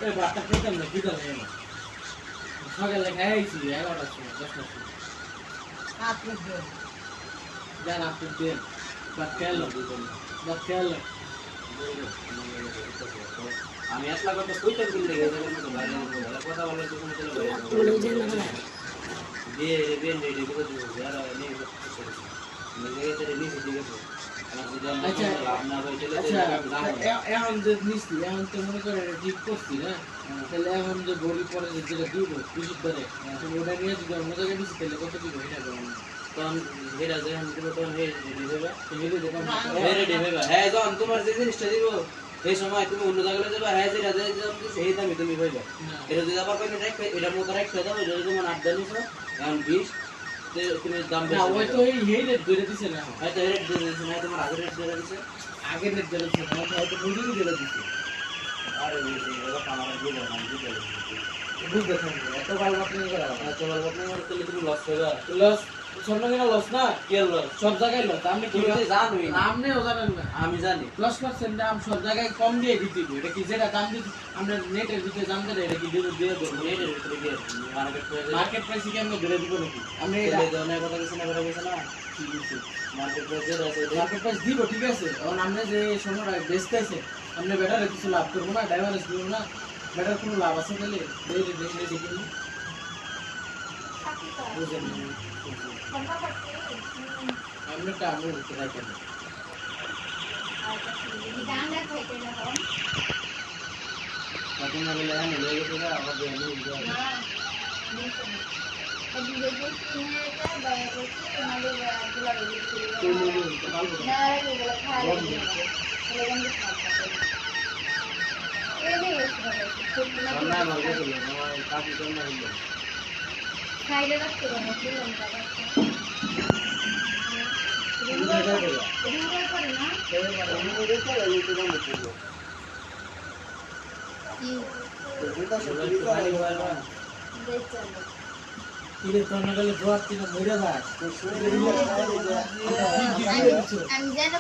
এই বাচ্চা খেতাম না খিদা লাগে না সকালে খাইছি 11টার সময় 10টার সময় আপনি দেন যান আপনি দেন বাট খেলো বাট খেলো আমি একলা কথা কইতে বললে গেছে বাইরে কথা বলে তো কোনো চলে বাইরে দিয়ে রেবেন রেডি করে দিব যারা নেই নিজে থেকে নিচে দিকে আচ্ছা লাভ না হয় চলে এখন যে নিচ্ছি এখন তো মনে করে ঠিক করছি না তাহলে এখন যে বড়ি পরে যেটা দিব বিশুদ্ধ ধরে ওটা নিয়ে যদি অন্য জায়গায় দিচ্ছি তাহলে কত দিব এটা তখন হেরা যখন দিব তখন হে রেডি হবে তুমি দেখুন হে রেডি হবে হ্যাঁ যখন তোমার যে জিনিসটা দিব এই সময় তুমি অন্য জায়গায় যাবে হ্যাঁ যেটা সেই দামি তুমি হইবে এটা যদি আবার কইলে রাখ এটার মতো রাখতে দাও যদি তোমার 8 দাম নিছো এখন 20 তুমি দাম না ওই তো এই রেট ধরে দিছে না হয়তো রেট ধরে দিছে না তোমার আগের রেট ধরে দিছে আগের রেট ধরে দিছে না হয়তো মজুরি ধরে দিছে আরে ওই যে আমার বুঝে না বুঝে বুঝতে থাকবে এত ভালো আপনি করা এত ভালো আপনি করলে তুমি লস হবে লস স্বর্ণকেনা লস না কি লস সব জায়গায় লস আপনি কি তুমি জানোই না আপনিও জানেন না আমি জানি 10% দাম সব জায়গায় কম দিয়ে দিতে হবে এটা কি যেটা দাম দিতে আমরা নেটের ভিতরে জানতে না এটা কি দিয়ে দিয়ে দেবো নেটের ভিতরে গিয়ে মার্কেট প্রাইস কি আমরা ধরে দিব নাকি আমি এটা এটা ধরনের কথা কিছু না কথা কিছু না ঠিক আছে মার্কেট প্রাইস যেটা আছে মার্কেট প্রাইস দিব ঠিক আছে এখন আমরা যে সময়টা বেচতেছে আমরা বেটার কিছু লাভ করবো না ড্রাইভার দিব না বেটার কোনো লাভ আছে তাহলে দেখি বুঝেন আমরা টাকা উঠতে রাখি না কত না বলে আমি লয়ে গেছি না আবার দিয়ে আমি খাইলে রাখতে পারবো ইরে তন্নাকালে জোয়ার তিন মইরা যায় আমি জানো